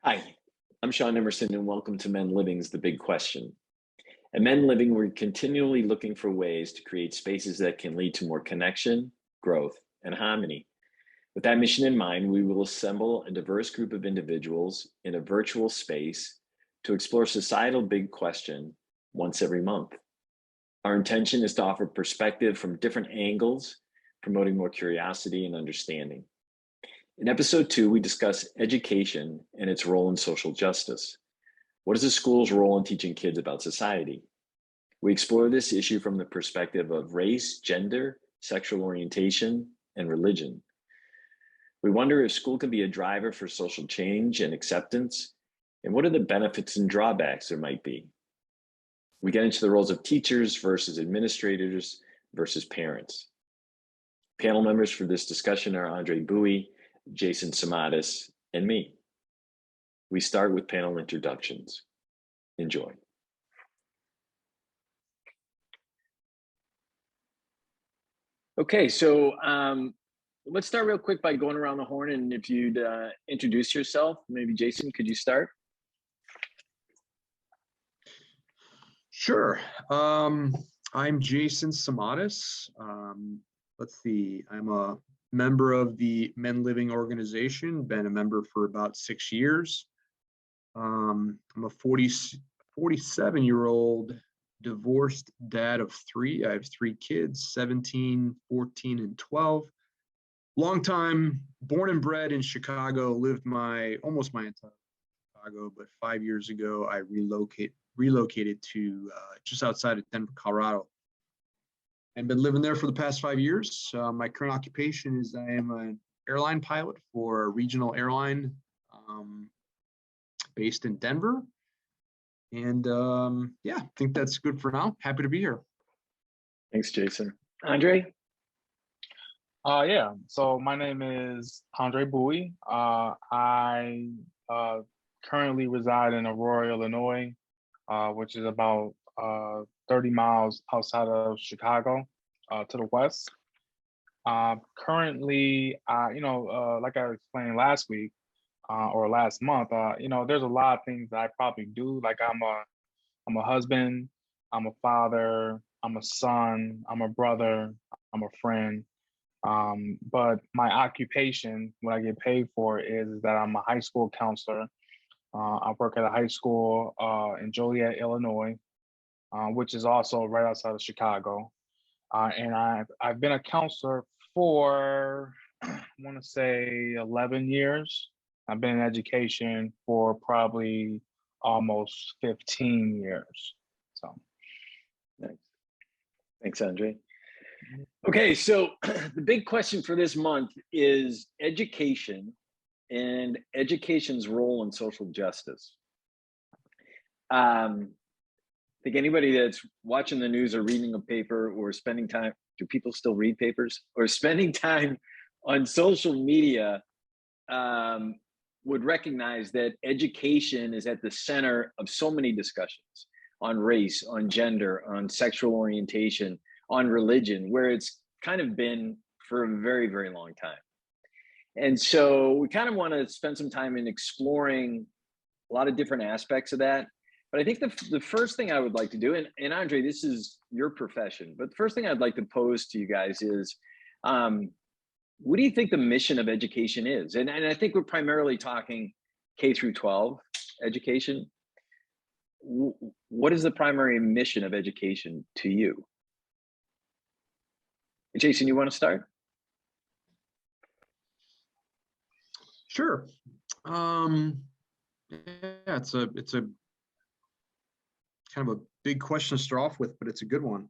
Hi, I'm Shaun Emerson, and welcome to Men Living's The Big Question. At Men Living, we're continually looking for ways to create spaces that can lead to more connection, growth, and harmony. With that mission in mind, we will assemble a diverse group of individuals in a virtual space to explore societal big question once every month. Our intention is to offer perspective from different angles, promoting more curiosity and understanding. In episode 2, we discuss education and its role in social justice. What is a school's role in teaching kids about society? We explore this issue from the perspective of race, gender, sexual orientation, and religion. We wonder if school can be a driver for social change and acceptance, and what are the benefits and drawbacks there might be. We get into the roles of teachers versus administrators versus parents. Panel members for this discussion are Andre Bouey, Jason Samatas, and me. We start with panel introductions. Enjoy. Okay, so let's start real quick by going around the horn, and if you'd introduce yourself, maybe Jason, could you start? Sure. I'm Jason Samatas. Let's see, I'm a member of the Men Living organization, been a member for about 6 years. I'm a 47-year-old divorced dad of 3. I have 3 kids, 17, 14, and 12. Long time, born and bred in Chicago, lived almost my entire Chicago, but 5 years ago, I relocated to just outside of Denver, Colorado. And been living there for the past 5 years. My current occupation is I am an airline pilot for a regional airline based in Denver. And yeah, I think that's good for now. Happy to be here. Thanks, Jason. Andre? Yeah, so my name is Andre Bouey. I currently reside in Aurora, Illinois, which is about 30 miles outside of Chicago to the west. Currently, like I explained last week or last month, there's a lot of things that I probably do. Like I'm a husband, I'm a father, I'm a son, I'm a brother, I'm a friend. But my occupation, what I get paid for is that I'm a high school counselor. I work at a high school in Joliet, Illinois, which is also right outside of Chicago. And I've been a counselor for, I want to say 11 years. I've been in education for probably almost 15 years. So, Nice. Thanks, Andre. Okay, so the big question for this month is education and education's role in social justice. I think anybody that's watching the news or reading a paper or spending time, do people still read papers? Or spending time on social media would recognize that education is at the center of so many discussions on race, on gender, on sexual orientation, on religion, where it's kind of been for a very, very long time. And so we kind of want to spend some time in exploring a lot of different aspects of that. But I think the first thing I would like to do, and Andre, this is your profession, but the first thing I'd like to pose to you guys is, what do you think the mission of education is? And I think we're primarily talking K through 12 education. What is the primary mission of education to you? Jason, you want to start? Sure. Yeah, it's a kind of a big question to start off with, but it's a good one.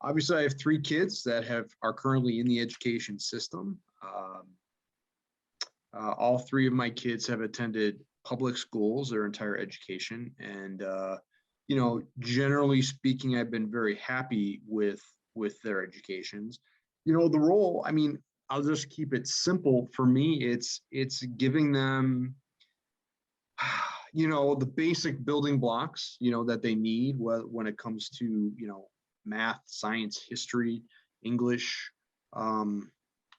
Obviously, I have 3 kids that are currently in the education system. All 3 of my kids have attended public schools their entire education, and generally speaking, I've been very happy with their educations. The role, I mean, I'll just keep it simple. For me, it's giving them the basic building blocks that they need when it comes to math, science, history, English,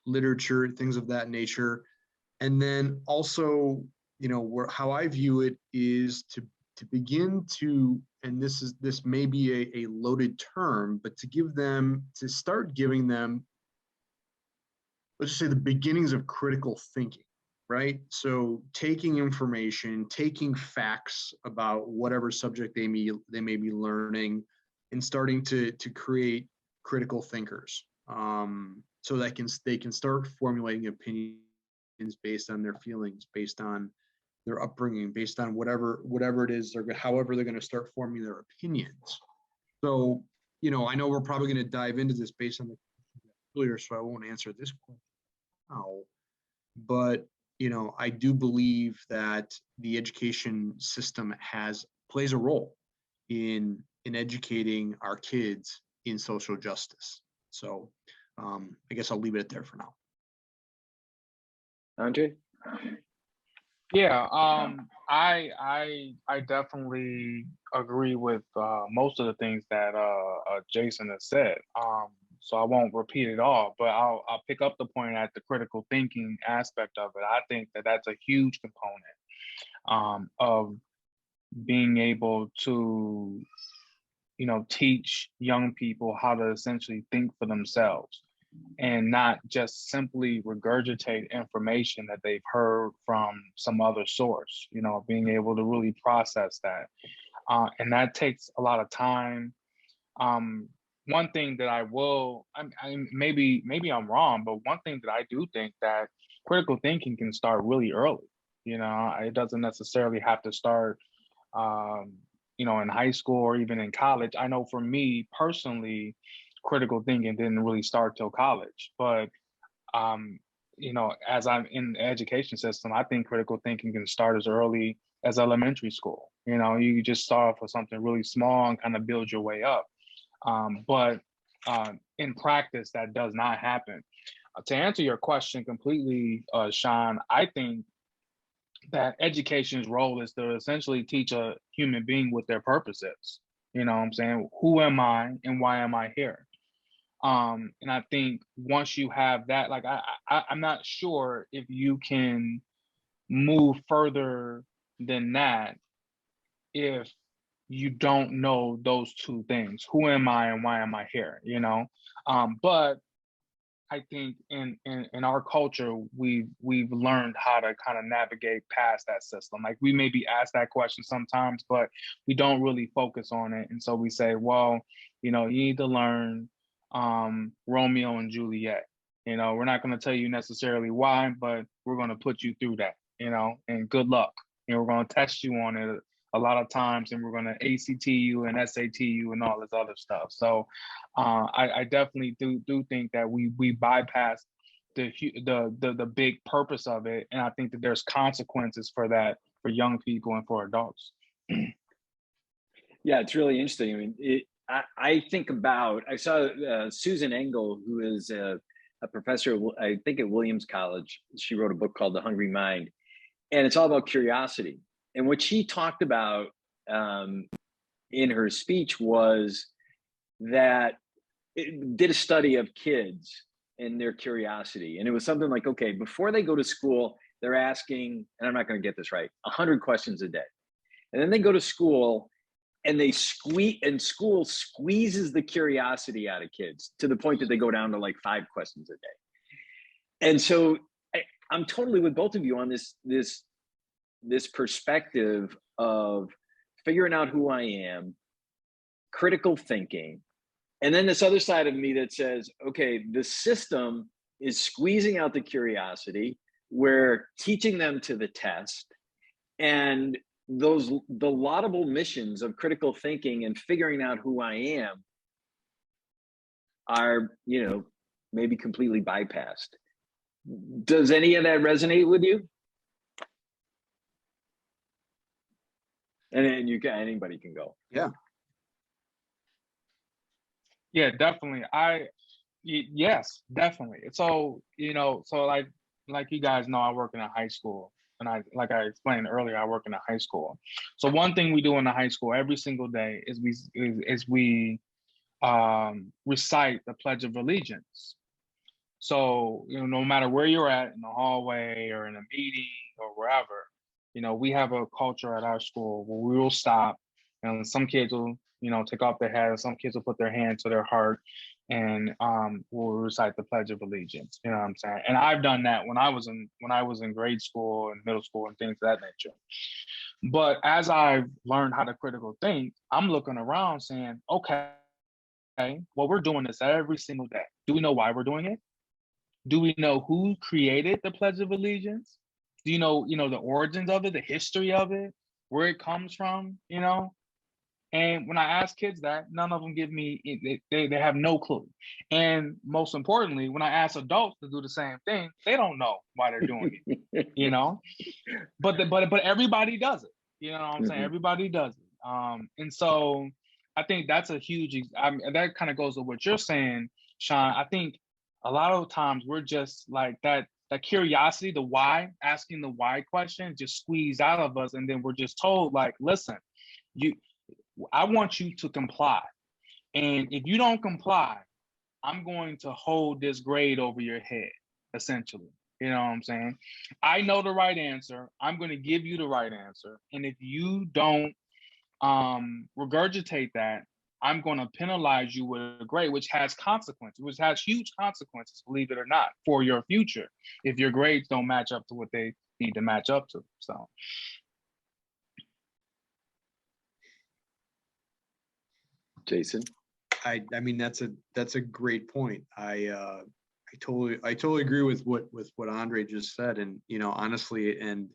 literature, things of that nature. And then also how I view it is to begin to, and this may be a loaded term, but to start giving them, let's just say, the beginnings of critical thinking, right? So taking information, taking facts about whatever subject they may be learning, and starting to create critical thinkers, so that they can start formulating opinions based on their feelings, based on their upbringing, based on whatever it is, however they're going to start forming their opinions. So, I know we're probably going to dive into this based on the earlier, so I won't answer this question now. But I do believe that the education system plays a role in educating our kids in social justice. So I guess I'll leave it there for now. Andre? Yeah, I definitely agree with most of the things that Jason has said. So I won't repeat it all, but I'll pick up the point at the critical thinking aspect of it. I think that that's a huge component of being able to, teach young people how to essentially think for themselves and not just simply regurgitate information that they've heard from some other source, being able to really process that. And that takes a lot of time. One thing that maybe I'm wrong, but one thing that I do think that critical thinking can start really early. It doesn't necessarily have to start, in high school or even in college. I know for me personally, critical thinking didn't really start till college, but as I'm in the education system, I think critical thinking can start as early as elementary school. You just start off with something really small and kind of build your way up. But in practice, that does not happen. To answer your question completely, Shaun, I think that education's role is to essentially teach a human being what their purpose is. You know what I'm saying? Who am I and why am I here? And I think once you have that, like I'm not sure if you can move further than that if you don't know those two things. Who am I and why am I here? But I think in our culture, we've learned how to kind of navigate past that system. Like we may be asked that question sometimes, but we don't really focus on it. And so we say, well, you need to learn Romeo and Juliet. We're not going to tell you necessarily why, but we're going to put you through that, and good luck. We're going to test you on it a lot of times, and we're going to ACT you and SAT you and all this other stuff. So I definitely do think that we bypass the big purpose of it, and I think that there's consequences for that for young people and for adults. Yeah, it's really interesting. I mean, I think about, I saw Susan Engel, who is a professor, I think at Williams College. She wrote a book called The Hungry Mind, and it's all about curiosity. And what she talked about in her speech was that it did a study of kids and their curiosity. And it was something like, okay, before they go to school, they're asking, and I'm not going to get this right, 100 questions a day. And then they go to school and school squeezes the curiosity out of kids to the point that they go down to like 5 questions a day. And so I'm totally with both of you on this perspective of figuring out who I am, critical thinking, and then this other side of me that says, okay, the system is squeezing out the curiosity. We're teaching them to the test, and the laudable missions of critical thinking and figuring out who I am are, maybe completely bypassed. Does any of that resonate with you? And anybody can go. Yeah. Yeah, definitely. Yes, definitely. So, so like you guys know, I work in a high school, and like I explained earlier, I work in a high school. So one thing we do in the high school every single day is we recite the Pledge of Allegiance. So, no matter where you're at, in the hallway or in a meeting or wherever, we have a culture at our school where we will stop, and some kids will, take off their hat, and some kids will put their hand to their heart, and we'll recite the Pledge of Allegiance. You know what I'm saying? And I've done that when I was in grade school and middle school and things of that nature. But as I've learned how to critical think, I'm looking around saying, okay, well, we're doing this every single day. Do we know why we're doing it? Do we know who created the Pledge of Allegiance? Do you know, the origins of it, the history of it, where it comes from, And when I ask kids that, none of them give me, they have no clue. And most importantly, when I ask adults to do the same thing, they don't know why they're doing it, But everybody does it. You know what I'm saying? Everybody does it. And so I think that's a huge, that kind of goes to what you're saying, Shaun. I think a lot of times we're just like that curiosity, the why, asking the why question just squeezed out of us. And then we're just told, like, listen, I want you to comply. And if you don't comply, I'm going to hold this grade over your head, essentially. You know what I'm saying? I know the right answer. I'm going to give you the right answer. And if you don't regurgitate that, I'm going to penalize you with a grade, which has consequences, which has huge consequences, believe it or not, for your future if your grades don't match up to what they need to match up to. So. Jason? I mean, that's a great point. I totally agree with what Andre just said. And, honestly, and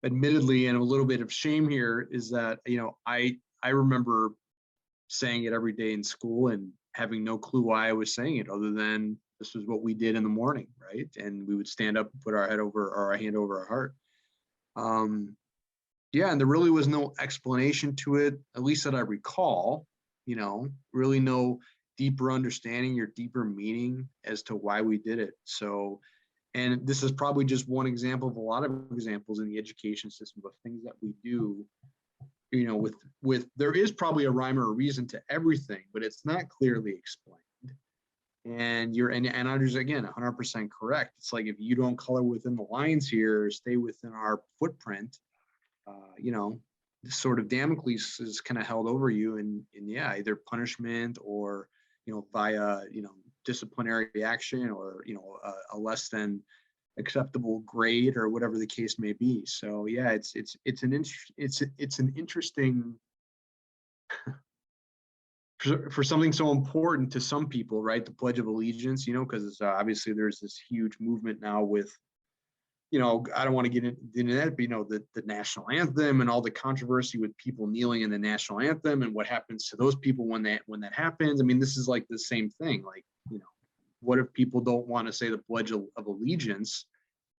admittedly, and a little bit of shame here is that, I remember saying it every day in school and having no clue why I was saying it, other than this was what we did in the morning, right? And we would stand up and put our hand over our heart. Yeah, and there really was no explanation to it, at least that I recall. Really no deeper understanding or deeper meaning as to why we did it. So, and this is probably just one example of a lot of examples in the education system of things that we do, with there is probably a rhyme or a reason to everything, but it's not clearly explained. And and Andrew's, again, 100% correct. It's like, if you don't color within the lines here, stay within our footprint, this sort of Damocles is kind of held over you, and either punishment or, via, disciplinary action, or, a less than acceptable grade, or whatever the case may be. So yeah, it's an interesting for something so important to some people, right? The Pledge of Allegiance, because obviously there's this huge movement now with, I don't want to get into that, but the national anthem and all the controversy with people kneeling in the national anthem and what happens to those people when that happens. I mean, this is like the same thing. Like, what if people don't want to say the Pledge of Allegiance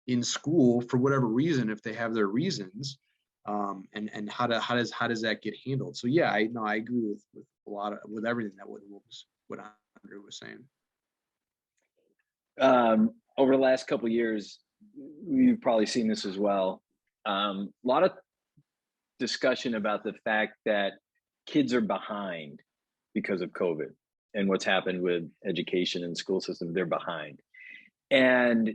in school for whatever reason, if they have their reasons, and how does that get handled? So yeah, I agree with everything that what Andre was saying. Over the last couple of years, you've probably seen this as well. A lot of discussion about the fact that kids are behind because of COVID and what's happened with education and school system. They're behind. And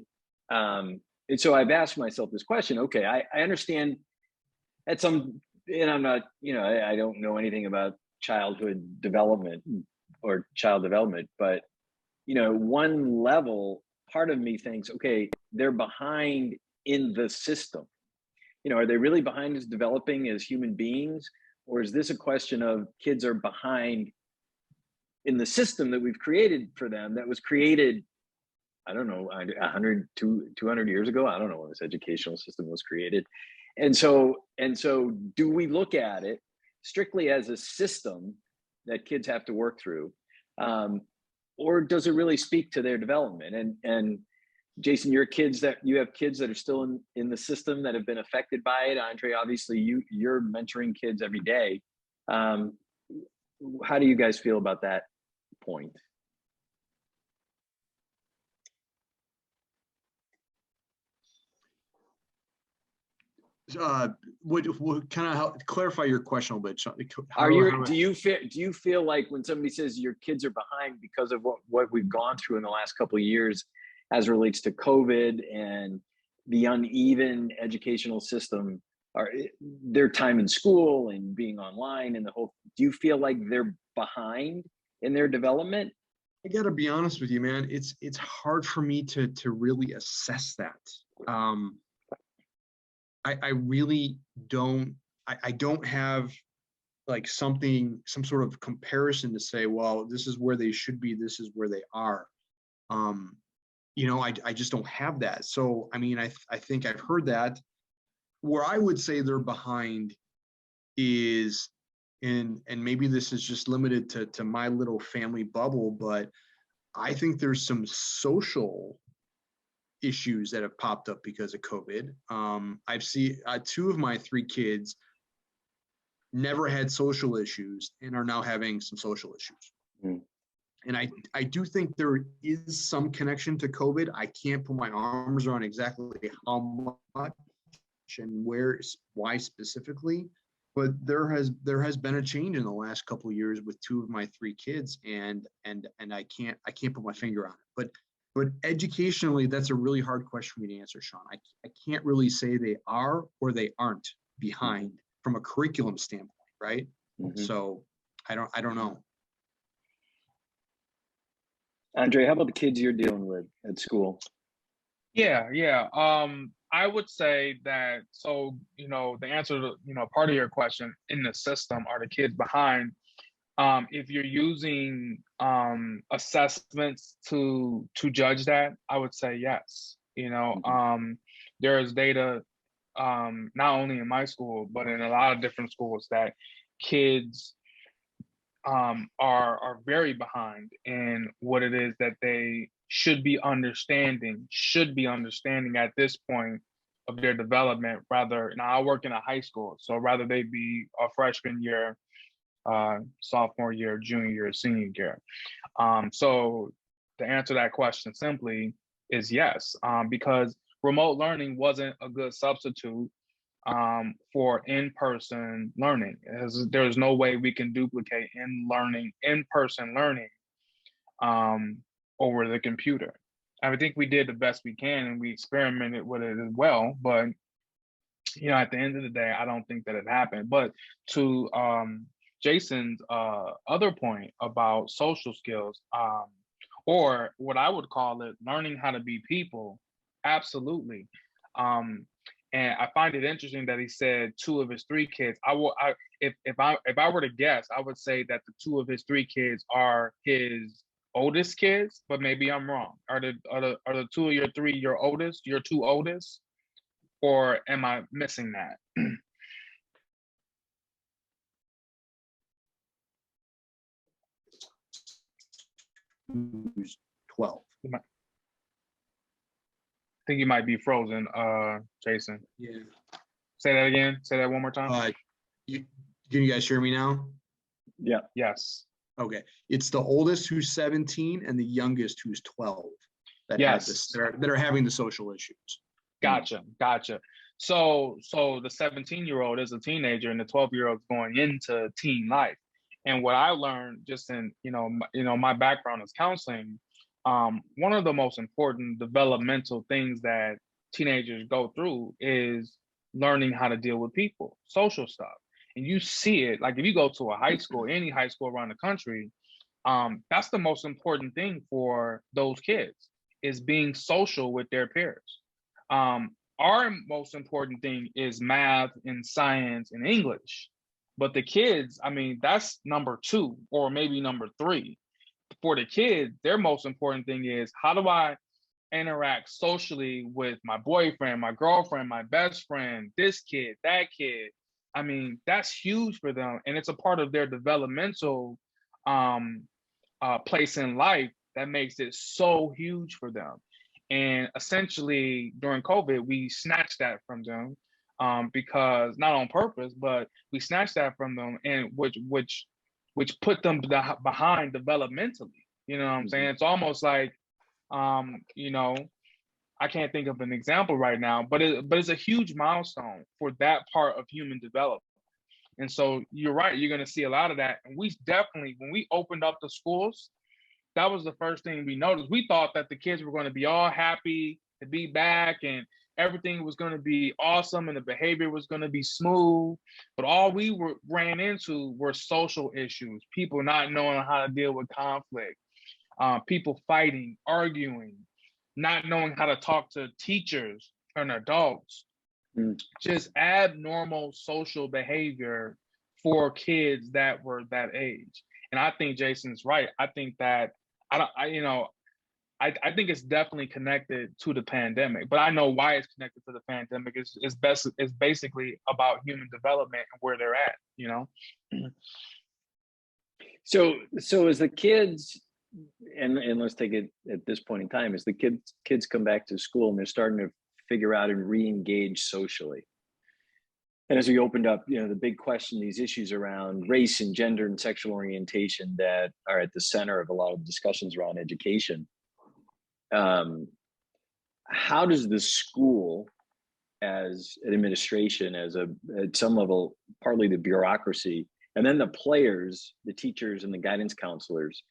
so I've asked myself this question. Okay, I understand at some, and I'm not, I don't know anything about childhood development or child development, but, one level, part of me thinks, okay, they're behind in the system. Are they really behind as developing as human beings? Or is this a question of kids are behind in the system that we've created for them, that was created, I don't know, 100, 200 years ago? I don't know when this educational system was created. And so do we look at it strictly as a system that kids have to work through? Or does it really speak to their development? And Jason, you have kids that are still in the system that have been affected by it. Andre, obviously you're mentoring kids every day. How do you guys feel about that point? What kind of help clarify your question a little bit? Do you feel like when somebody says your kids are behind because of what we've gone through in the last couple of years as it relates to COVID and the uneven educational system, are their time in school and being online and the whole, do you feel like they're behind in their development? I gotta be honest with you, man. It's hard for me to really assess that. I really don't. I don't have like some sort of comparison to say, well, this is where they should be, this is where they are. I just don't have that. So I mean, I think I've heard that. Where I would say they're behind is, and maybe this is just limited to my little family bubble, but I think there's some social issues that have popped up because of COVID. I've seen 2 of my 3 kids never had social issues and are now having some social issues. Mm. And I do think there is some connection to COVID. I can't put my arms around exactly how much and why specifically, but there has been a change in the last couple of years with 2 of my 3 kids, and I can't put my finger on it. But educationally, that's a really hard question for me to answer, Shaun. I can't really say they are or they aren't behind from a curriculum standpoint, right? Mm-hmm. So I don't know. Andre, how about the kids you're dealing with at school? Yeah. I would say that, so, the answer to, part of your question, in the system, are the kids behind? If you're using assessments to judge that, I would say yes. There is data, not only in my school, but in a lot of different schools, that kids are very behind in what it is that they should be understanding at this point of their development. Rather, now I work in a high school, so rather they be a freshman year, sophomore year, junior year, senior year. So to answer that question simply is yes, because remote learning wasn't a good substitute for in-person learning. There's no way we can duplicate in-person learning over the computer. I think we did the best we can and we experimented with it as well, but at the end of the day, I don't think that it happened. But to Jason's other point about social skills, or what I would call it, learning how to be people, absolutely. And I find it interesting that he said 2 of his 3 kids. If I were to guess, I would say that the 2 of his 3 kids are his oldest kids, but maybe I'm wrong. Are the 2 of your 3 your oldest, your 2 oldest, or am I missing that? Who's 12? I think you might be frozen, Jason. Yeah. Say that again. Say that one more time. Can you guys hear me now? Yeah. Yes. Okay. It's the oldest who's 17 and the youngest who's 12 that are having the social issues. Gotcha. So the 17-year-old is a teenager and the 12-year-old is going into teen life. And what I learned just in, my background is counseling, one of the most important developmental things that teenagers go through is learning how to deal with people, social stuff. And you see it, like if you go to a high school, any high school around the country, that's the most important thing for those kids, is being social with their peers. Our most important thing is math and science and English. But the kids, I mean, that's number 2 or maybe number 3. For the kids, their most important thing is, how do I interact socially with my boyfriend, my girlfriend, my best friend, this kid, that kid? I mean, that's huge for them. And it's a part of their developmental place in life that makes it so huge for them. And essentially, during COVID, we snatched that from them. Because not on purpose, but we snatched that from them, and which put them behind developmentally. You know what I'm saying? It's almost like, I can't think of an example right now, but it's a huge milestone for that part of human development. And so you're right, you're going to see a lot of that. And we definitely, when we opened up the schools, that was the first thing we noticed. We thought that the kids were going to be all happy to be back and everything was going to be awesome and the behavior was going to be smooth. But all we ran into were social issues, people not knowing how to deal with conflict, people fighting, arguing, not knowing how to talk to teachers and adults, just abnormal social behavior for kids that were that age. And I think Jason's right. I think that I think it's definitely connected to the pandemic, but I know why it's connected to the pandemic. It's basically about human development and where they're at, you know? So as the kids, and let's take it at this point in time, as the kids come back to school and they're starting to figure out and re-engage socially. And as we opened up, the big question, these issues around race and gender and sexual orientation that are at the center of a lot of discussions around education. How does the school, as an administration, at some level, partly the bureaucracy, and then the players, the teachers and the guidance counselors,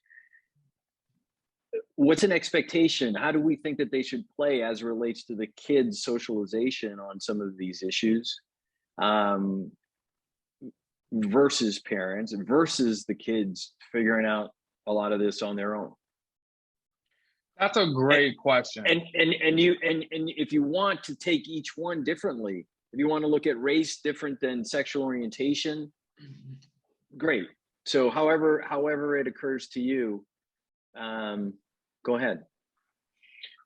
what's an expectation? How do we think that they should play as it relates to the kids' socialization on some of these issues, versus parents, versus the kids figuring out a lot of this on their own? That's a great question. And if you want to take each one differently, if you want to look at race different than sexual orientation, great. So however it occurs to you, go ahead.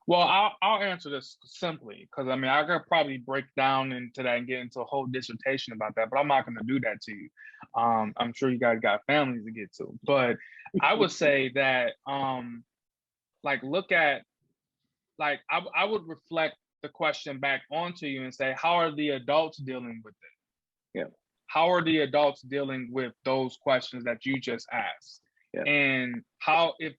Well, I'll answer this simply, because I mean, I could probably break down into that and get into a whole dissertation about that, but I'm not going to do that to you. I'm sure you guys got families to get to, but I would say that, I would reflect the question back onto you and say, how are the adults dealing with it? Yeah. How are the adults dealing with those questions that you just asked? Yeah. And how, if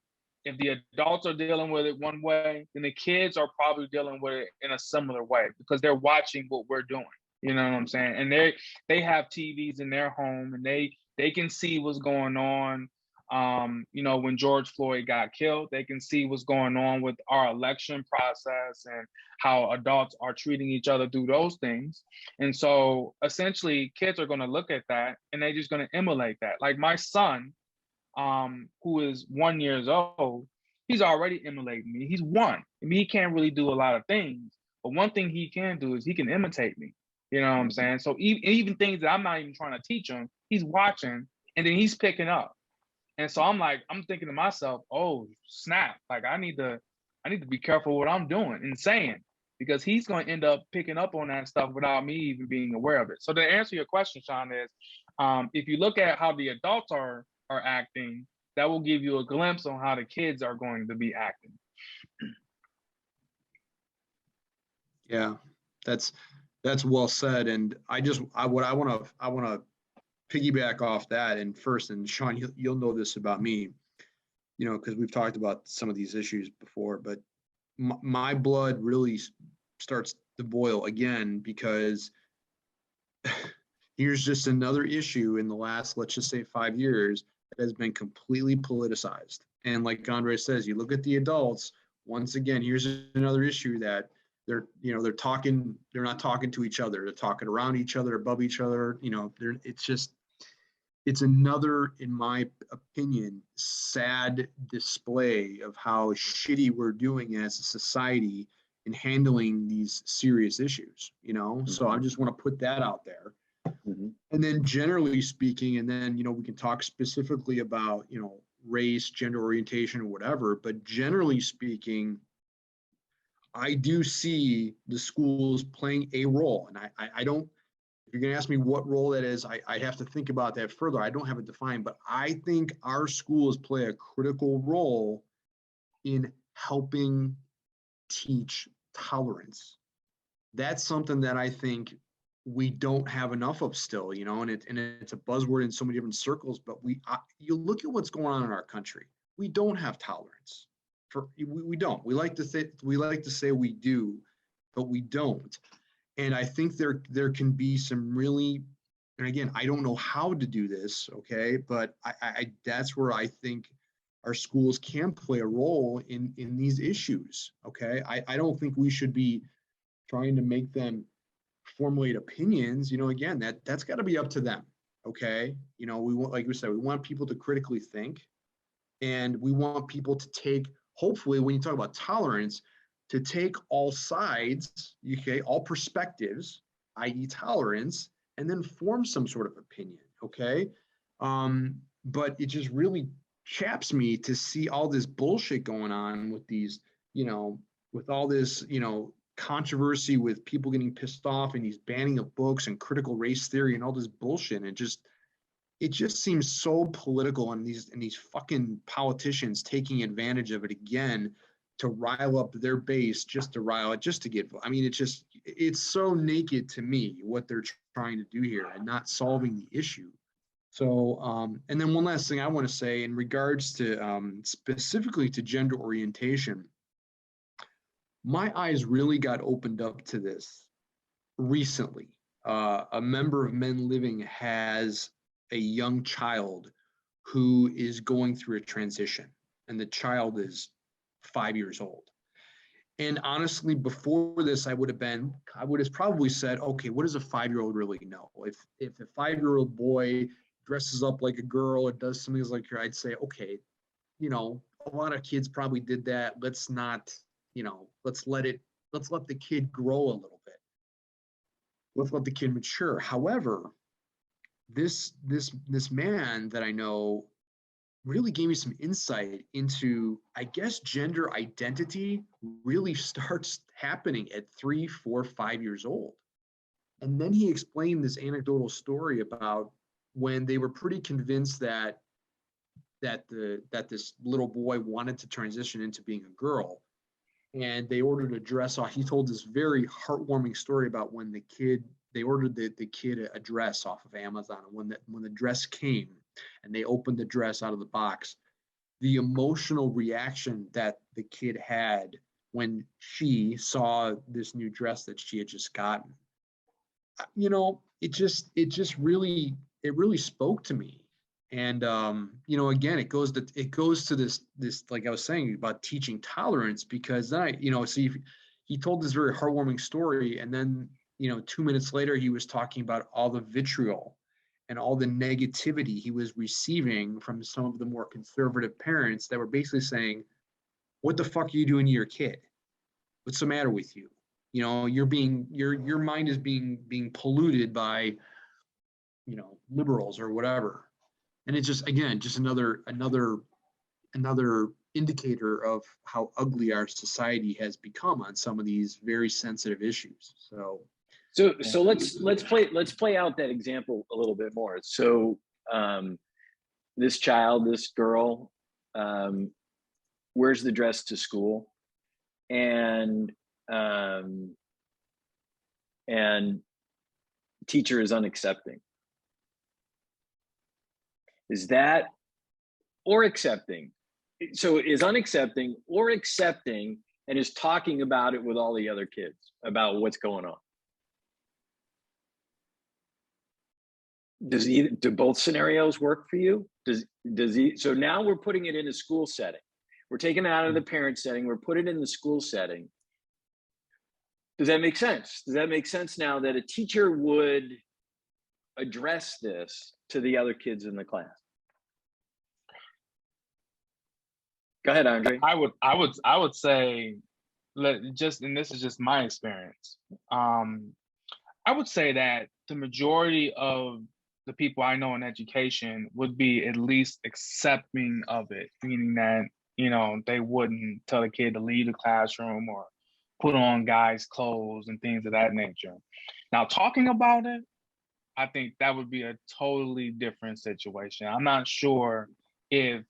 the adults are dealing with it one way, then the kids are probably dealing with it in a similar way, because they're watching what we're doing. You know what I'm saying? And they have TVs in their home, and they can see what's going on. When George Floyd got killed, they can see what's going on with our election process and how adults are treating each other through those things. And so essentially kids are going to look at that and they're just going to emulate that. Like my son, who is 1 year old, he's already emulating me. He's one. I mean, he can't really do a lot of things, but one thing he can do is he can imitate me. You know what I'm saying? So even things that I'm not even trying to teach him, he's watching and then he's picking up. And so I'm thinking to myself, oh snap! Like I need to be careful what I'm doing and saying, because he's going to end up picking up on that stuff without me even being aware of it. So to answer your question, Shaun, is if you look at how the adults are acting, that will give you a glimpse on how the kids are going to be acting. Yeah, that's well said. And I want to piggyback off that. And first, and Shaun, you'll know this about me, because we've talked about some of these issues before, but my blood really starts to boil again, because here's just another issue in the last, let's just say 5 years, that has been completely politicized. And like Andre says, you look at the adults, once again, here's another issue that they're not talking to each other. They're talking around each other, above each other. It's another, in my opinion, sad display of how shitty we're doing as a society in handling these serious issues, Mm-hmm. So I just want to put that out there. Mm-hmm. And then generally speaking, and then, we can talk specifically about, race, gender orientation, or whatever, but generally speaking, I do see the schools playing a role. And I don't, if you're going to ask me what role that is, I have to think about that further. I don't have it defined, but I think our schools play a critical role in helping teach tolerance. That's something that I think we don't have enough of still, and it's a buzzword in so many different circles, but you look at what's going on in our country. We don't have tolerance. We don't. We like to say we do, but we don't. And I think there can be some really, and again, I don't know how to do this, okay, but I that's where I think our schools can play a role in these issues, okay? I don't think we should be trying to make them formulate opinions, again, that's got to be up to them. Okay. We want, like we said, we want people to critically think, and we want people to take, hopefully, when you talk about tolerance, to take all sides, okay, all perspectives, i.e. tolerance, and then form some sort of opinion. Okay. But it just really chaps me to see all this bullshit going on with these, with all this, controversy with people getting pissed off and these banning of books and critical race theory and all this bullshit. And it just seems so political, and these fucking politicians taking advantage of it again to rile up their base, just to get, I mean, it's so naked to me what they're trying to do here and not solving the issue. So, and then one last thing I want to say in regards to specifically to gender orientation, my eyes really got opened up to this recently. A member of Men Living has a young child who is going through a transition, and the child is 5 years old. And honestly, before this, I would have probably said, okay, what does a 5-year-old really know? If a 5-year-old boy dresses up like a girl or does something like her, I'd say, okay, a lot of kids probably did that. Let's not, let's let the kid grow a little bit. Let's let the kid mature. However, this man that I know really gave me some insight into, I guess, gender identity really starts happening at 3, 4, 5 years old. And then he explained this anecdotal story about when they were pretty convinced that this little boy wanted to transition into being a girl, and they ordered a dress off. He told this very heartwarming story about when they ordered the kid a dress off of Amazon, and when the dress came and they opened the dress out of the box, the emotional reaction that the kid had when she saw this new dress that she had just gotten, it really spoke to me. And again, it goes to this, like I was saying about teaching tolerance, because then he told this very heartwarming story, and then 2 minutes later he was talking about all the vitriol and all the negativity he was receiving from some of the more conservative parents that were basically saying, "What the fuck are you doing to your kid? What's the matter with you? Your mind is being polluted by liberals or whatever." And it's just, again, just another indicator of how ugly our society has become on some of these very sensitive issues. So let's play out that example a little bit more. So this girl, wears the dress to school, and teacher is unaccepting. Is that, or accepting? So is unaccepting or accepting, and is talking about it with all the other kids about what's going on. Do both scenarios work for you? So now we're putting it in a school setting. We're taking it out of the parent setting. We're putting it in the school setting. Does that make sense? Does that make sense now that a teacher would address this to the other kids in the class? Go ahead, Andre. I would say, and this is just my experience. I would say that the majority of the people I know in education would be at least accepting of it, meaning that, they wouldn't tell the kid to leave the classroom or put on guys' clothes and things of that nature. Now, talking about it, I think that would be a totally different situation. I'm not sure if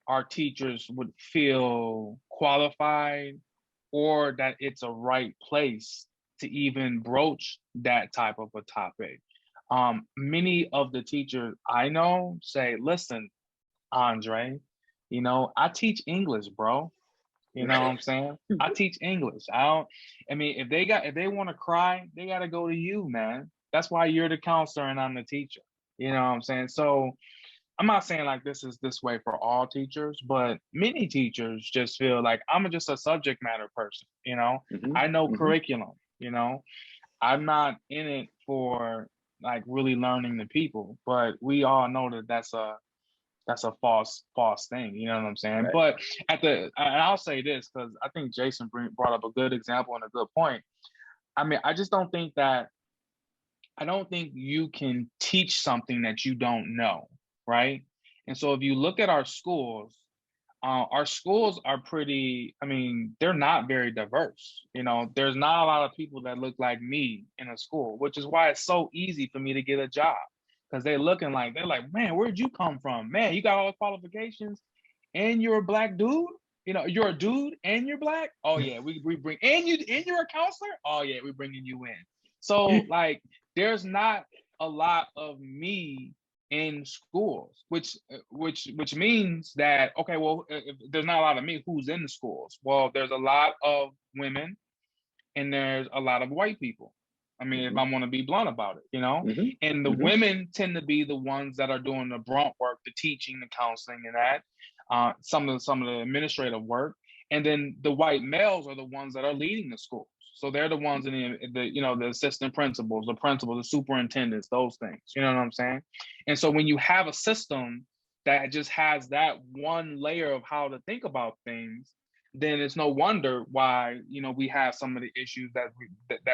our teachers would feel qualified or that it's a right place to even broach that type of a topic. Many of the teachers I know say, "Listen, Andre, I teach English, bro. You know what I'm saying? I teach English. If they want to cry, they got to go to you, man. That's why you're the counselor and I'm the teacher. You know what I'm saying?" So I'm not saying like this is this way for all teachers, but many teachers just feel like I'm just a subject matter person, you know. Mm-hmm. I know Mm-hmm. curriculum, you know. I'm not in it for like really learning the people, but we all know that that's a false thing, you know what I'm saying? Right. But and I'll say this because I think Jason brought up a good example and a good point. I mean, I don't think you can teach something that you don't know, right? And so if you look at our schools are pretty, I mean, they're not very diverse. You know, there's not a lot of people that look like me in a school, which is why it's so easy for me to get a job. Because they're like, man, where'd you come from? Man, you got all the qualifications and you're a black dude? You know, you're a dude and you're black? Oh yeah, we bring, and you're a counselor? Oh yeah, we're bringing you in. So like, there's not a lot of me in schools, which means that, okay, well, if there's not a lot of me, who's in the schools? Well, there's a lot of women and there's a lot of white people. I mean, if I want to be blunt about it, you know, and the women tend to be the ones that are doing the brunt work, the teaching, the counseling, and that, some of the administrative work, and then the white males are the ones that are leading the schools. So they're the ones in the assistant principals, the superintendents, those things. You know what I'm saying? And so when you have a system that just has that one layer of how to think about things, then it's no wonder why, you know, we have some of the issues that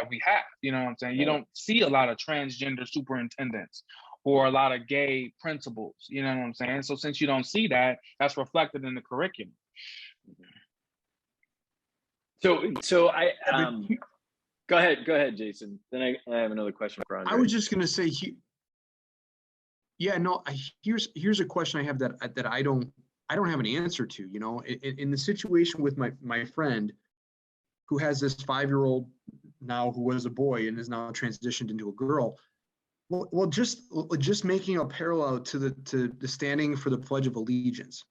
we have. You know what I'm saying? You don't see a lot of transgender superintendents or a lot of gay principals. You know what I'm saying? So since you don't see that, that's reflected in the curriculum. So I go ahead, Jason. Then I have another question for Andre. I was just going to say, here's a question I have that I don't have an answer to. You know, in the situation with my friend who has this 5-year-old now who was a boy and is now transitioned into a girl. Well, just making a parallel to the standing for the Pledge of Allegiance.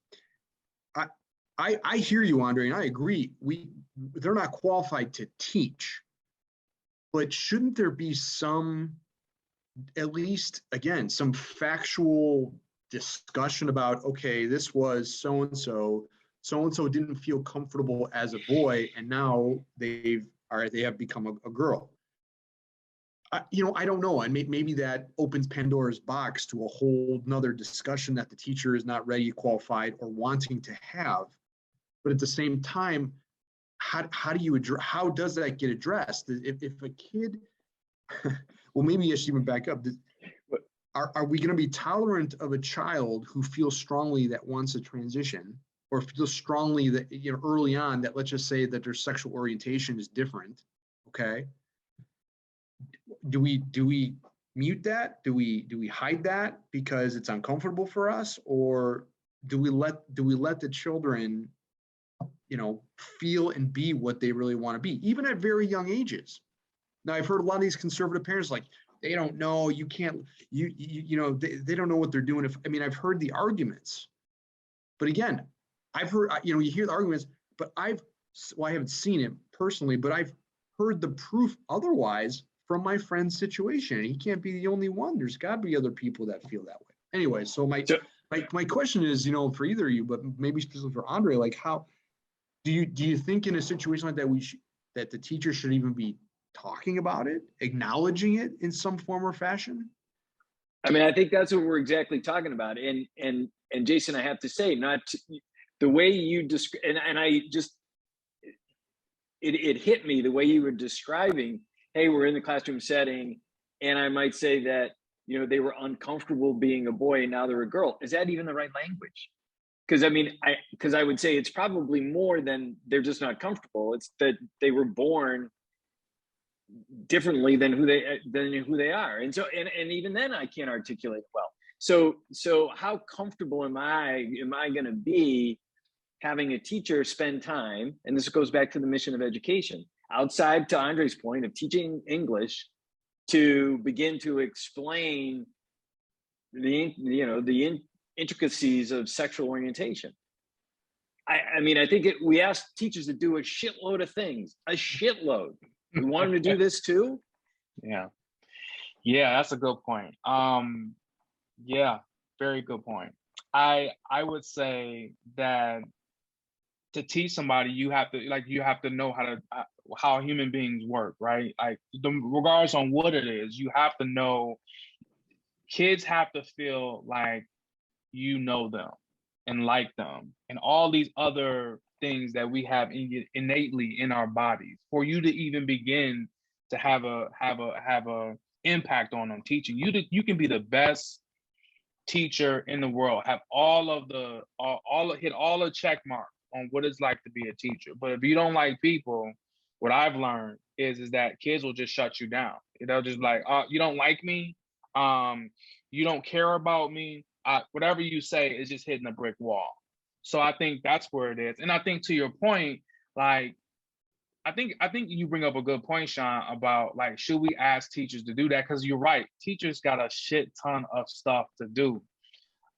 I hear you, Andre, and I agree. They're not qualified to teach, but shouldn't there be some, at least again, some factual discussion about, okay, this was so and so didn't feel comfortable as a boy, and now they have become a girl. I don't know, and maybe that opens Pandora's box to a whole nother discussion that the teacher is not ready, qualified, or wanting to have. But at the same time, how does that get addressed? If a kid, well, maybe I should even back up. Are we going to be tolerant of a child who feels strongly that wants a transition, or feels strongly that, you know, early on, that, let's just say that their sexual orientation is different? Okay. Do we mute that? Do we hide that because it's uncomfortable for us, or do we let the children, you know, feel and be what they really want to be, even at very young ages? Now, I've heard a lot of these conservative parents like, they don't know, you can't, you know, they don't know what they're doing. I've heard the arguments, but again, I've heard, you know, you hear the arguments, but I haven't seen it personally, but I've heard the proof otherwise from my friend's situation. And he can't be the only one. There's got to be other people that feel that way. Anyway, so my question is, you know, for either of you, but maybe specifically for Andre, like, how do you think in a situation like that that the teacher should even be talking about it, acknowledging it in some form or fashion? I mean, I think that's what we're exactly talking about. And Jason, I have to say, the way you describe, and I just, it hit me the way you were describing, hey, we're in the classroom setting, and I might say that, you know, they were uncomfortable being a boy and now they're a girl. Is that even the right language? Because I would say it's probably more than they're just not comfortable. It's that they were born differently than who they are, and so and even then I can't articulate it well. So how comfortable am I going to be having a teacher spend time, and this goes back to the mission of education, outside, to Andre's point, of teaching English, to begin to explain the intricacies of sexual orientation. I mean, I think we ask teachers to do a shitload of things, a shitload. We want them to do this too? Yeah, that's a good point. Yeah, very good point. I would say that to teach somebody, you have to know how human beings work, right? Like regardless on what it is, you have to know. Kids have to feel like you know them and like them and all these other things that we have innately in our bodies for you to even begin to have a impact on them. Teaching you can be the best teacher in the world, have hit all the check mark on what it's like to be a teacher. But if you don't like people, what I've learned is that kids will just shut you down. They'll just like, you don't like me, you don't care about me. Whatever you say is just hitting a brick wall. So I think that's where it is. And I think to your point, like I think you bring up a good point, Shaun, about like, should we ask teachers to do that? Because you're right, teachers got a shit ton of stuff to do.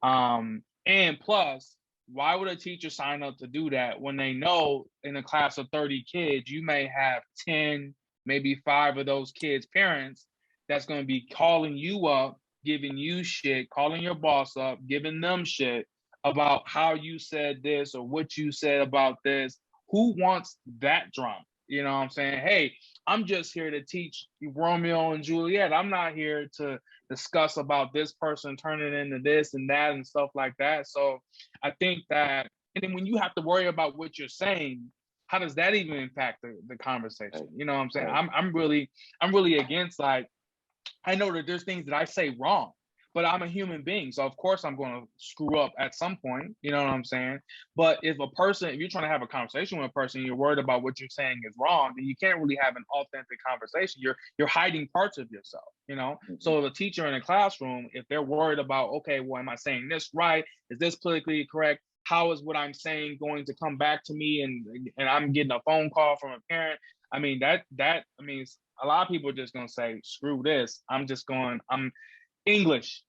And plus, why would a teacher sign up to do that when they know in a class of 30 kids, you may have 10, maybe 5 of those kids' parents that's going to be calling you up, giving you shit, calling your boss up, giving them shit about how you said this or what you said about this. Who wants that drama? You know what I'm saying? Hey, I'm just here to teach Romeo and Juliet. I'm not here to discuss about this person turning into this and that and stuff like that. So I think that, and then when you have to worry about what you're saying, how does that even impact the conversation? You know what I'm saying? Right. I'm really against, like, I know that there's things that I say wrong, but I'm a human being. So of course I'm going to screw up at some point. You know what I'm saying? But if you're trying to have a conversation with a person, you're worried about what you're saying is wrong, then you can't really have an authentic conversation. You're hiding parts of yourself, you know? Mm-hmm. So the teacher in a classroom, if they're worried about, okay, well, am I saying this right? Is this politically correct? How is what I'm saying going to come back to me? And I'm getting a phone call from a parent. I mean, a lot of people are just going to say, screw this. I'm English.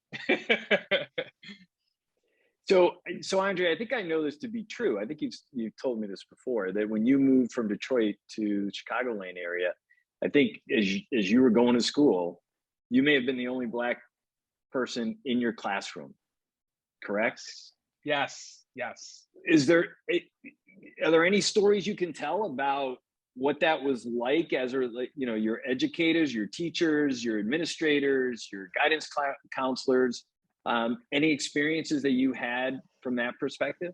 So Andre, I think I know this to be true. I think you've told me this before, that when you moved from Detroit to Chicagoland area, I think as you were going to school, you may have been the only Black person in your classroom, correct? Yes. Are there any stories you can tell about what that was like your educators, your teachers, your administrators, your guidance counselors, any experiences that you had from that perspective?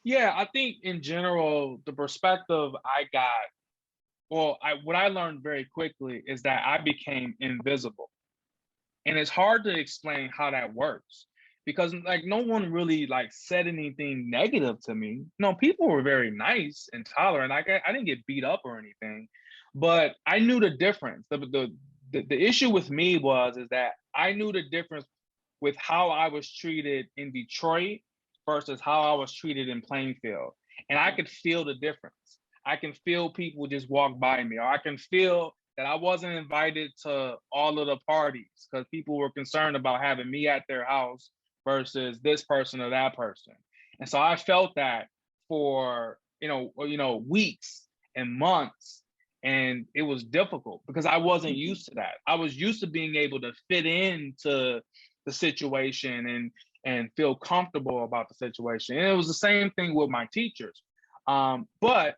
Yeah, I think in general, the perspective I got, what I learned very quickly is that I became invisible. And it's hard to explain how that works, because like no one really like said anything negative to me. No, people were very nice and tolerant. I didn't get beat up or anything, but I knew the difference. The issue with me is that I knew the difference with how I was treated in Detroit versus how I was treated in Plainfield. And I could feel the difference. I can feel people just walk by me, or I can feel that I wasn't invited to all of the parties because people were concerned about having me at their house versus this person or that person. And so I felt that for, weeks and months. And it was difficult because I wasn't used to that. I was used to being able to fit into the situation and feel comfortable about the situation. And it was the same thing with my teachers. But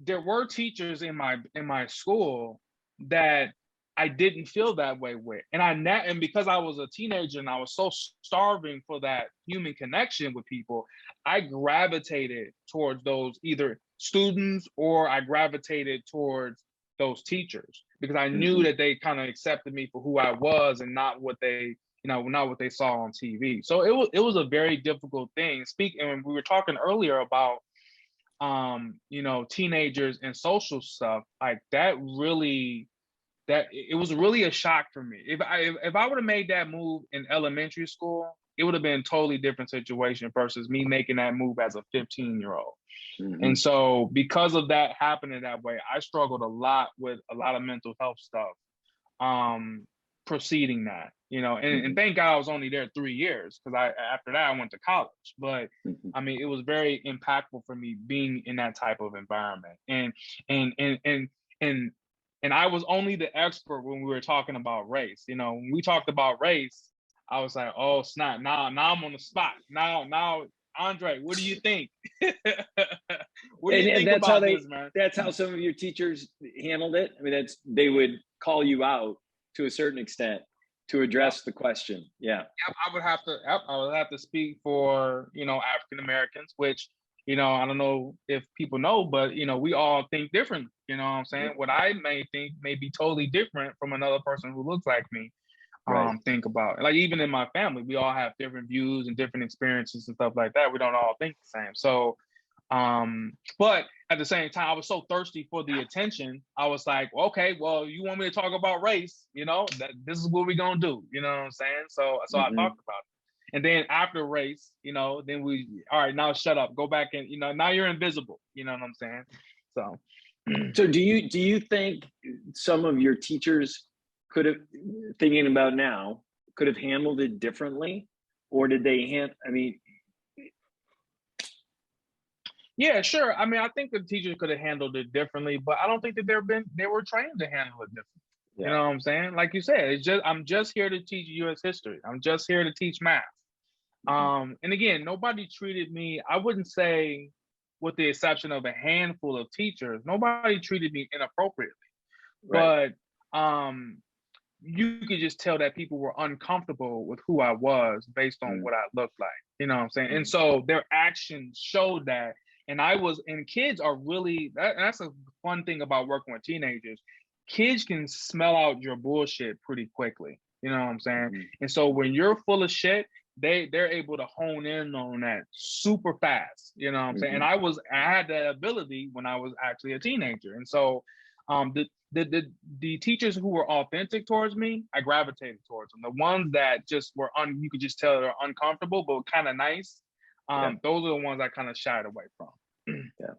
there were teachers in my school that I didn't feel that way with. And because I was a teenager and I was so starving for that human connection with people, I gravitated towards those either students or I gravitated towards those teachers because I knew that they kind of accepted me for who I was and not what they saw on TV. So it was a very difficult thing. And we were talking earlier about teenagers and social stuff, like that it was really a shock for me. If I would have made that move in elementary school, it would have been a totally different situation versus me making that move as a 15-year-old. Mm-hmm. And so because of that happening that way, I struggled a lot with a lot of mental health stuff preceding that, and thank God I was only there 3 years because after that I went to college. But I mean, it was very impactful for me being in that type of environment. And I was only the expert when we were talking about race. When we talked about race, I was like, oh snap! Now I'm on the spot. Now, Andre, what do you think? What do you think that's how about this, man? that's how some of your teachers handled it. I mean, they would call you out to a certain extent to address the question. Yeah. Yep, I would have to speak for, African Americans, which, I don't know if people know, but we all think different. You know what I'm saying? What I may think may be totally different from another person who looks like me. Right. Think about, like, even in my family, we all have different views and different experiences and stuff like that. We don't all think the same. So but at the same time, I was so thirsty for the attention. I was like, okay, well, you want me to talk about race, this is what we're gonna do. You know what I'm saying? So I talked about it. And then after race, then all right, now shut up, go back and now you're invisible. You know what I'm saying? So do you think some of your teachers could have, thinking about now, could have handled it differently? Or did they Yeah, sure. I mean, I think the teachers could have handled it differently, but I don't think that they were trained to handle it differently. Yeah. You know what I'm saying? Like you said, I'm just here to teach U.S. history. I'm just here to teach math. And again, nobody treated me, I wouldn't say, with the exception of a handful of teachers, nobody treated me inappropriately. Right. But you could just tell that people were uncomfortable with who I was based on what I looked like. You know what I'm saying? And so their actions showed that. And kids are really, that's a fun thing about working with teenagers. Kids can smell out your bullshit pretty quickly. You know what I'm saying? And so when you're full of shit, they're able to hone in on that super fast. You know what I'm saying? And I had that ability when I was actually a teenager. And so the teachers who were authentic towards me, I gravitated towards them. The ones that just were you could just tell they're uncomfortable, but kind of nice. Those are the ones I kind of shied away from. Yeah.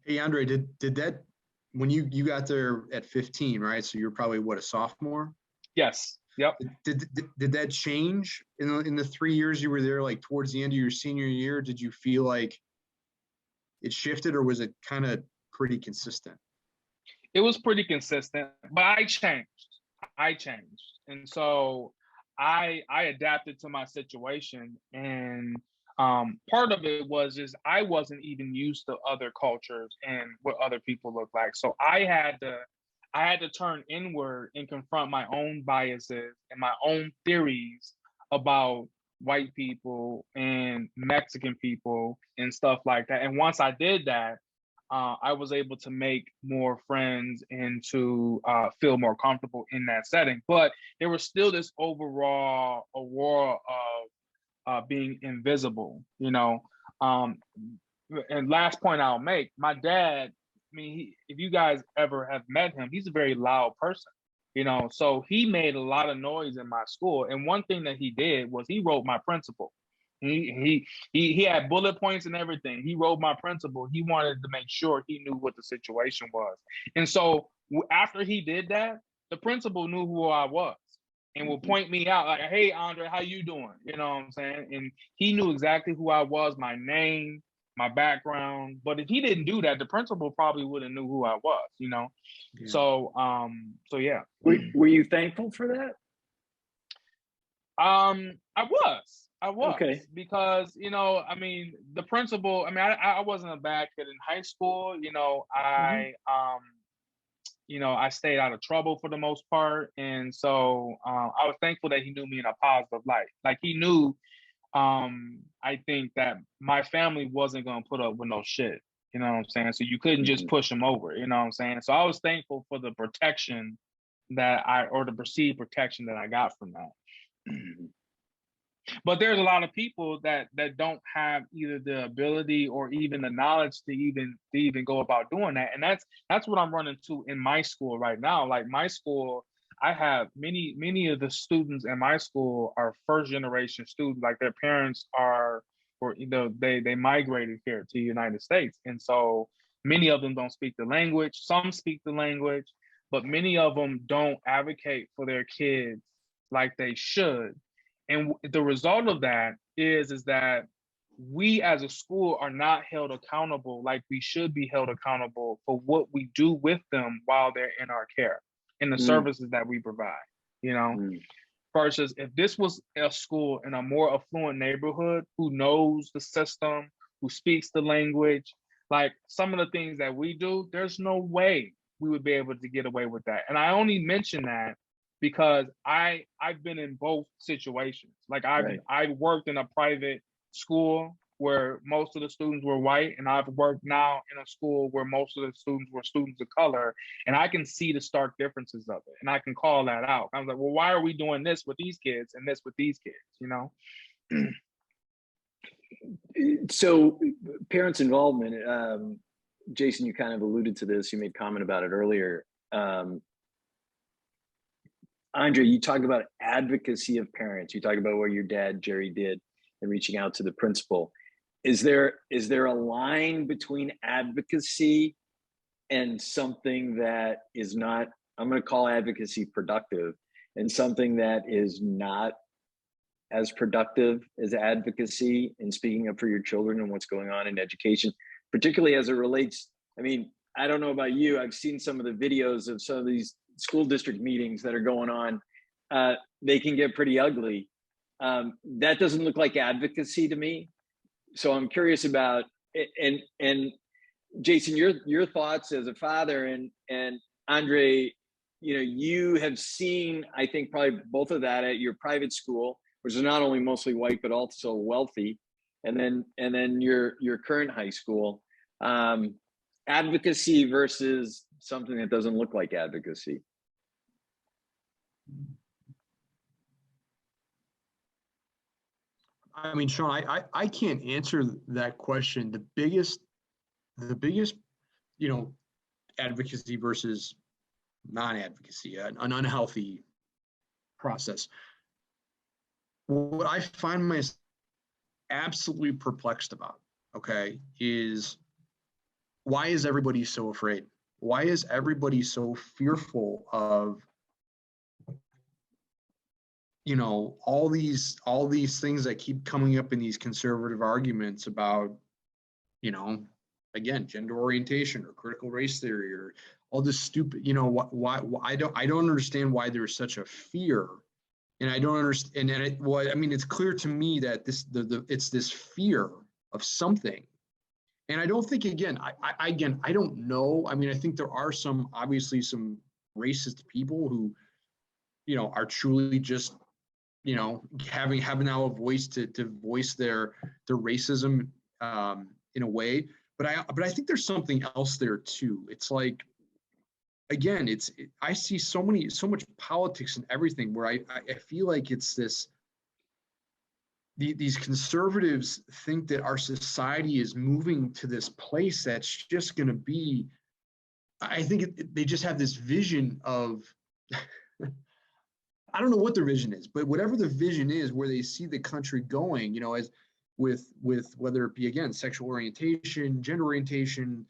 Hey, Andre, did that, when you got there at 15, right? So you're probably a sophomore? Yes. Yep. Did that change in the 3 years you were there, like towards the end of your senior year? Did you feel like it shifted, or was it kind of pretty consistent? It was pretty consistent, but I changed. And so I adapted to my situation. And part of it was just I wasn't even used to other cultures and what other people look like. So I had to turn inward and confront my own biases and my own theories about white people and Mexican people and stuff like that. And once I did that, I was able to make more friends and to feel more comfortable in that setting. But there was still this overall aura of being invisible, And last point I'll make, my dad, I mean, if you guys ever have met him, he's a very loud person, so he made a lot of noise in my school. And one thing that he did was he wrote my principal. He had bullet points and everything. He wrote my principal. He wanted to make sure he knew what the situation was. And so after he did that, the principal knew who I was and would point me out like, hey, Andre, how you doing? You know what I'm saying? And he knew exactly who I was, my name, my background. But if he didn't do that, the principal probably wouldn't knew who I was, Yeah. So yeah. Were you thankful for that? I was. Okay. Because, I mean, the principal, I mean, I wasn't a bad kid in high school. I stayed out of trouble for the most part. And so I was thankful that he knew me in a positive light. Like he knew, I think that my family wasn't going to put up with no shit. You know what I'm saying? So you couldn't just push them over. You know what I'm saying? So I was thankful for the protection or the perceived protection that I got from that. But there's a lot of people that don't have either the ability or even the knowledge to even go about doing that. And that's what I'm running to in my school right now. Like my school, I have many of the students in my school are first generation students. Like their parents they migrated here to the United States. And so many of them don't speak the language. Some speak the language, but many of them don't advocate for their kids like they should. And the result of that is that we as a school are not held accountable like we should be held accountable for what we do with them while they're in our care and the services that we provide, versus if this was a school in a more affluent neighborhood who knows the system, who speaks the language, like some of the things that we do, there's no way we would be able to get away with that. And I only mention that because I've been in both situations. Like I've worked in a private school where most of the students were white, and I've worked now in a school where most of the students were students of color, and I can see the stark differences of it, and I can call that out. I was like, well, why are we doing this with these kids and this with these kids, you know? So parents' involvement, Jason, you kind of alluded to this, you made comment about it earlier. Andre, you talk about advocacy of parents. You talk about what your dad, Jerry, did in reaching out to the principal. Is there a line between advocacy and something that is not, I'm going to call advocacy productive, and something that is not as productive as advocacy in speaking up for your children and what's going on in education, particularly as it relates, I mean, I don't know about you, I've seen some of the videos of some of these school district meetings that are going on. They can get pretty ugly. That doesn't look like advocacy to me. So I'm curious about it. And Jason, your thoughts as a father, and Andre, you know, you have seen, I think, probably both of that at your private school, which is not only mostly white but also wealthy, and then your current high school. Advocacy versus something that doesn't look like advocacy. I mean, Shaun, I can't answer that question. The biggest, you know, advocacy versus non-advocacy, an unhealthy process. What I find myself absolutely perplexed about, okay, is why is everybody so afraid? Why is everybody so fearful of, you know, all these things that keep coming up in these conservative arguments about, you know, again, gender orientation or critical race theory or all this stupid, you know, why I don't understand why there's such a fear. And I don't understand. And I mean, it's clear to me that it's this fear of something. And I don't think, again, I don't know. I mean, I think there are obviously some racist people who, you know, are truly just, you know, having now a voice to voice their racism in a way. But I think there's something else there too. It's like, again, I see so much politics and everything where I feel like it's this. These conservatives think that our society is moving to this place that's just going to be. I think they just have this vision of. I don't know what their vision is, but whatever the vision is, where they see the country going, you know, as with whether it be, again, sexual orientation, gender orientation,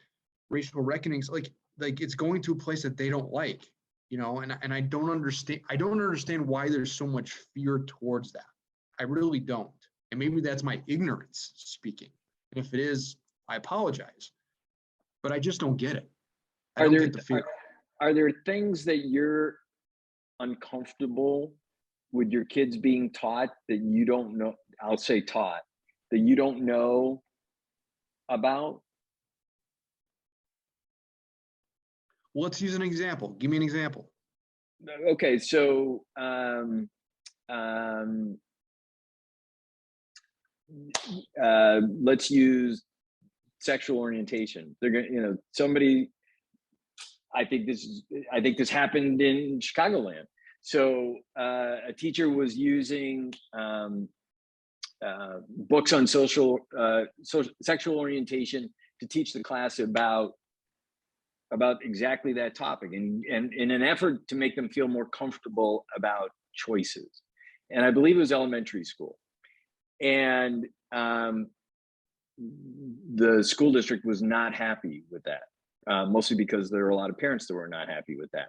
racial reckonings, like it's going to a place that they don't like, you know, and I don't understand why there's so much fear towards that. I really don't. And maybe that's my ignorance speaking. And if it is, I apologize. But I just don't get it. I don't get the fear. Are there things that you're uncomfortable with your kids being taught that you don't know? I'll say taught that you don't know about? Well, let's use an example. Give me an example. Okay, so let's use sexual orientation. They're gonna, you know, somebody. I think this happened in Chicagoland. So a teacher was using books on sexual orientation to teach the class about exactly that topic, and in an effort to make them feel more comfortable about choices. And I believe it was elementary school. And the school district was not happy with that, mostly because there were a lot of parents that were not happy with that.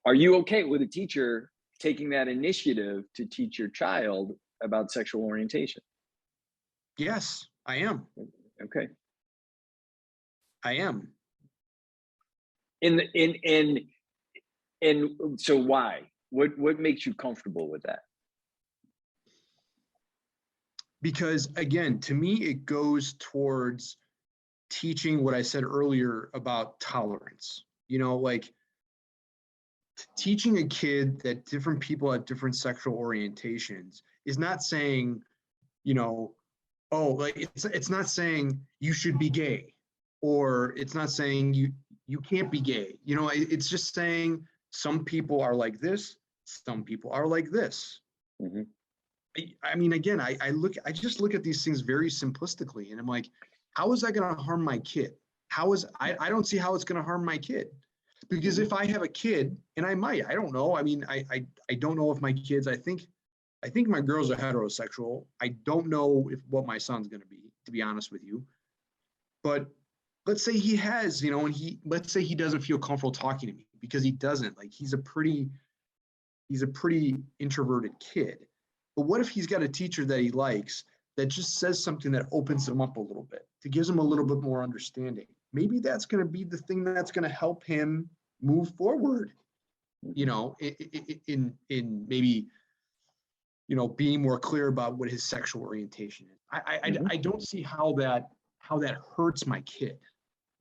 Are you okay with a teacher taking that initiative to teach your child about sexual orientation? Yes, I am. Okay. I am. And so why? What makes you comfortable with that? Because again, to me, it goes towards teaching what I said earlier about tolerance. Like teaching a kid that different people have different sexual orientations is not saying, oh, like it's not saying you should be gay, or it's not saying you can't be gay. It's just saying some people are like this, some people are like this. Mm-hmm. I mean, again, I just look at these things very simplistically, and I'm like, how is that going to harm my kid? I don't see how it's going to harm my kid, because if I have a kid, and I don't know. I mean, I don't know if my kids. I think my girls are heterosexual. I don't know what my son's going to be, to be honest with you. But let's say he has, and let's say he doesn't feel comfortable talking to me, because he doesn't. Like he's a pretty introverted kid. But what if he's got a teacher that he likes that just says something that opens him up a little bit, that gives him a little bit more understanding? Maybe that's going to be the thing that's going to help him move forward, in maybe, being more clear about what his sexual orientation is. I don't see how that hurts my kid.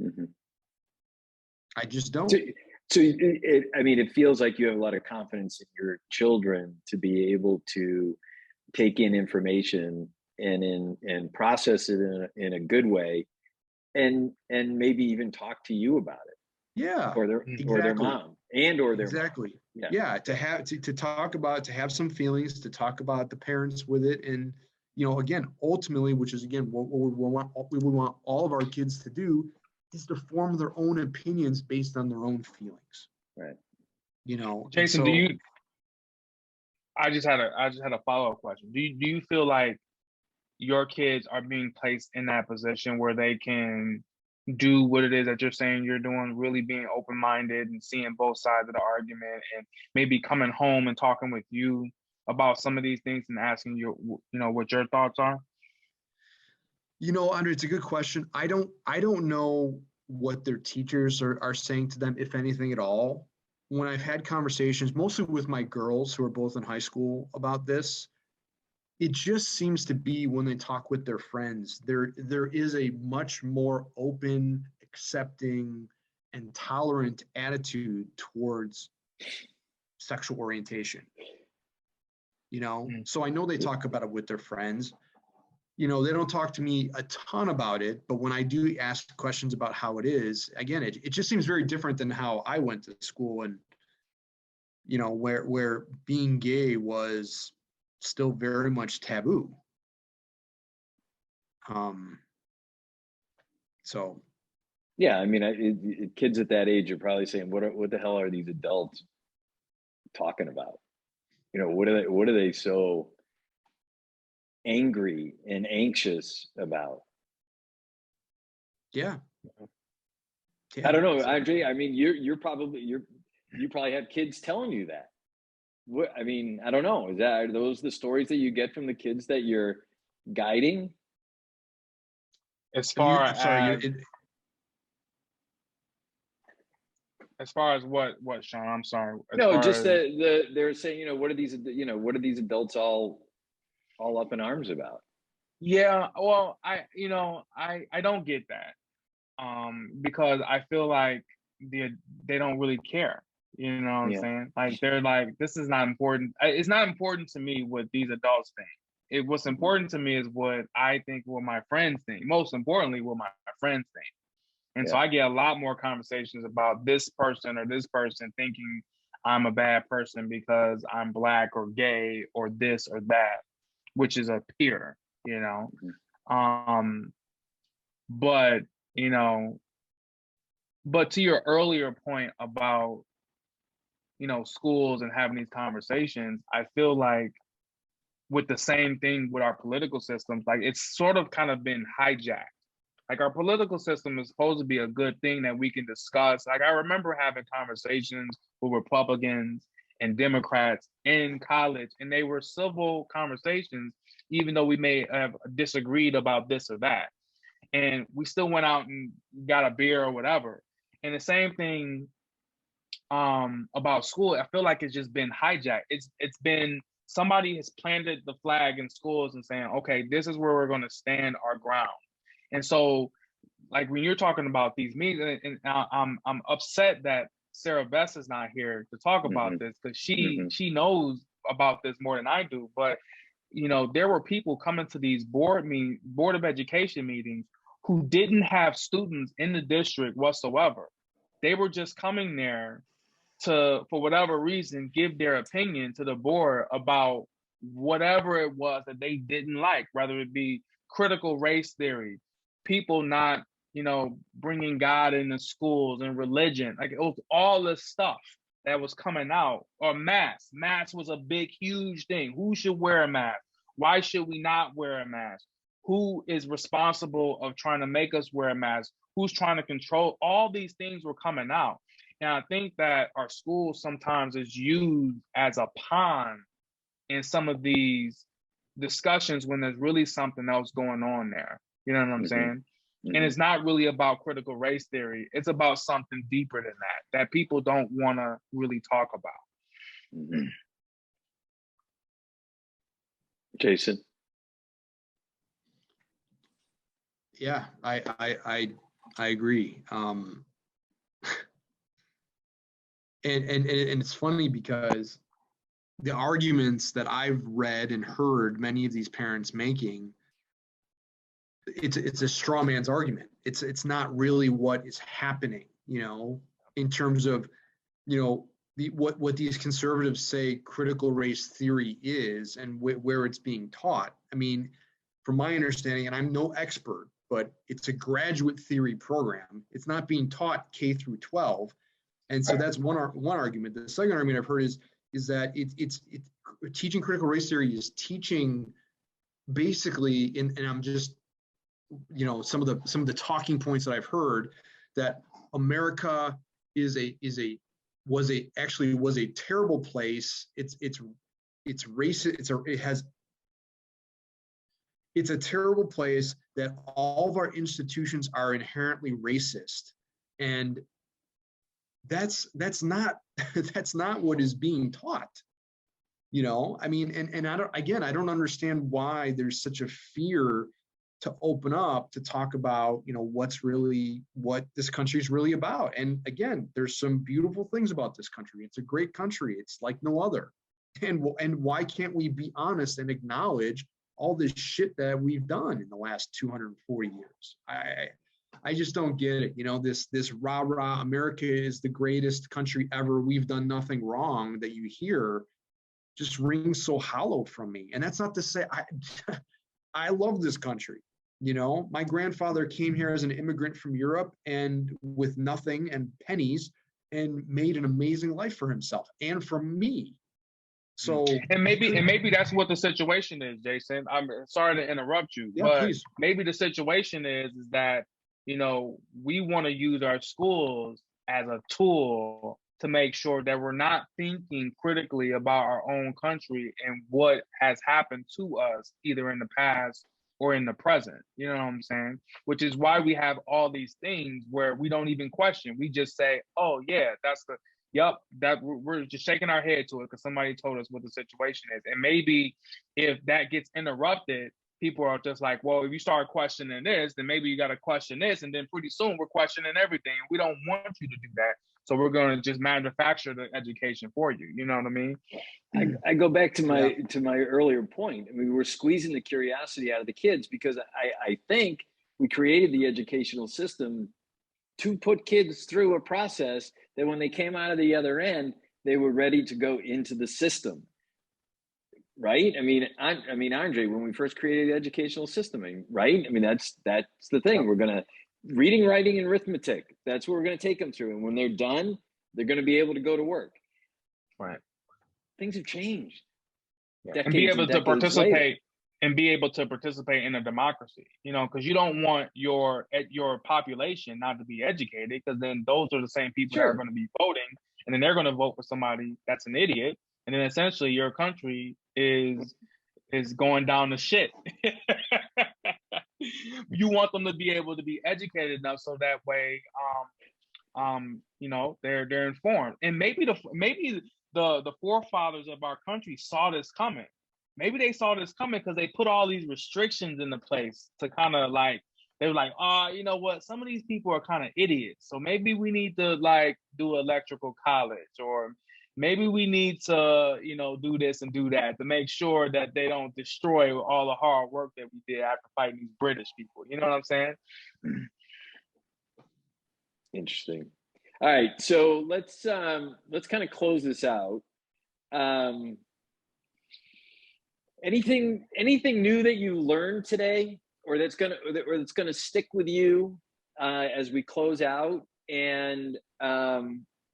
Mm-hmm. I just don't. So it feels like you have a lot of confidence in your children to be able to take in information and process it in a good way, and maybe even talk to you about it. Yeah. Or their mom or their exactly. Mom. Yeah. To have to talk about, to have some feelings, to talk about the parents with it, and again, ultimately, which is again what we want all of our kids to do, is to form their own opinions based on their own feelings. Right. Jason, I just had a follow-up question. Do you feel like your kids are being placed in that position where they can do what it is that you're saying you're doing, really being open-minded and seeing both sides of the argument, and maybe coming home and talking with you about some of these things and asking you, what your thoughts are? Andre, it's a good question. I don't know what their teachers are saying to them, if anything at all. When I've had conversations, mostly with my girls who are both in high school, about this, it just seems to be when they talk with their friends, there is a much more open, accepting, and tolerant attitude towards sexual orientation. So I know they talk about it with their friends. They don't talk to me a ton about it, but when I do ask questions about how it is, again, it just seems very different than how I went to school, and where being gay was still very much taboo. So yeah, I mean, kids at that age are probably saying, what the hell are these adults talking about? What are they so angry and anxious about? Yeah. I don't know, Andre. I mean, you probably have kids telling you that. I mean, I don't know. Are those the stories that you get from the kids that you're guiding? As far as what, Shaun? I'm sorry. No, just they're saying, what are these adults all up in arms about? Yeah, well, I don't get that, because I feel like they don't really care. You know what I'm saying? Like, they're like, this is not important. It's not important to me what these adults think. What's important to me is what I think, what my friends think. Most importantly, what my friends think. And so I get a lot more conversations about this person or this person thinking I'm a bad person because I'm Black or gay or this or that, which is a peer, But, but to your earlier point about, schools and having these conversations, I feel like with the same thing with our political systems, like it's sort of kind of been hijacked. Like, our political system is supposed to be a good thing that we can discuss. Like, I remember having conversations with Republicans and Democrats in college, and they were civil conversations, even though we may have disagreed about this or that. And we still went out and got a beer or whatever. And the same thing about school, I feel like it's just been hijacked. It's been, somebody has planted the flag in schools and saying, okay, this is where we're going to stand our ground. And so, like, when you're talking about these meetings, and I'm upset that Sarah Bess is not here to talk about this, because she knows about this more than I do. But you know, there were people coming to these board of education meetings who didn't have students in the district whatsoever. They were just coming there to, for whatever reason, give their opinion to the board about whatever it was that they didn't like, whether it be critical race theory, people not, you know, bringing God into schools and religion. Like, it was all this stuff that was coming out. Or masks. Masks was a big, huge thing. Who should wear a mask? Why should we not wear a mask? Who is responsible of trying to make us wear a mask? Who's trying to control? All these things were coming out. And I think that our school sometimes is used as a pawn in some of these discussions when there's really something else going on there. You know what I'm saying? And it's not really about critical race theory. It's about something deeper than that people don't want to really talk about. Jason? Yeah, I agree. And it's funny because the arguments that I've read and heard many of these parents making, it's a straw man's argument. It's not really what is happening, you know, in terms of, you know, what these conservatives say critical race theory is and where it's being taught. I mean, from my understanding, and I'm no expert, but it's a graduate theory program. It's not being taught K through 12. And so that's one argument. The second argument I've heard is that it's teaching critical race theory is teaching basically, and I'm just, you know, some of the talking points that I've heard, that America was a terrible place. It's racist. It's a terrible place, that all of our institutions are inherently racist, and that's not what is being taught. You know, I mean, and I don't understand why there's such a fear to open up to talk about, you know, what this country is really about. And again, there's some beautiful things about this country. It's a great country. It's like no other. And why can't we be honest and acknowledge all this shit that we've done in the last 240 years? I just don't get it. You know, this rah-rah, America is the greatest country ever, we've done nothing wrong, that you hear just rings so hollow from me. And that's not to say I love this country. You know, my grandfather came here as an immigrant from Europe and with nothing and pennies, and made an amazing life for himself and for me. So and maybe that's what the situation is, Jason. I'm sorry to interrupt you, but please. Maybe the situation is that, you know, we want to use our schools as a tool to make sure that we're not thinking critically about our own country and what has happened to us, either in the past or in the present. You know what I'm saying? Which is why we have all these things where we don't even question. We just say, oh yeah, that we're just shaking our head to it because somebody told us what the situation is. And maybe if that gets interrupted, people are just like, well, if you start questioning this, then maybe you got to question this. And then pretty soon we're questioning everything. We don't want you to do that. So we're going to just manufacture the education for you. You know what I mean? I go back to my earlier point. I mean, we're squeezing the curiosity out of the kids, because I think we created the educational system to put kids through a process that when they came out of the other end, they were ready to go into the system, right? I mean, Andre, when we first created the educational system, right? I mean, that's the thing. We're gonna reading, writing, and arithmetic. That's what we're gonna take them through, and when they're done, they're gonna be able to go to work. Right. Things have changed. And be able to participate. And be able to participate in a democracy, you know, because you don't want your population not to be educated, because then those are the same people that are going to be voting, and then they're going to vote for somebody that's an idiot, and then essentially your country is going down the shit. You want them to be able to be educated enough so that way, they're informed, and maybe the forefathers of our country saw this coming. Maybe they saw this coming because they put all these restrictions into place to kind of like, they were like, you know what, some of these people are kind of idiots, so maybe we need to like do electrical college, or maybe we need to, do this and do that to make sure that they don't destroy all the hard work that we did after fighting these British people. You know what I'm saying? Interesting. All right, so let's kind of close this out. Anything new that you learned today, or that's gonna stick with you as we close out? And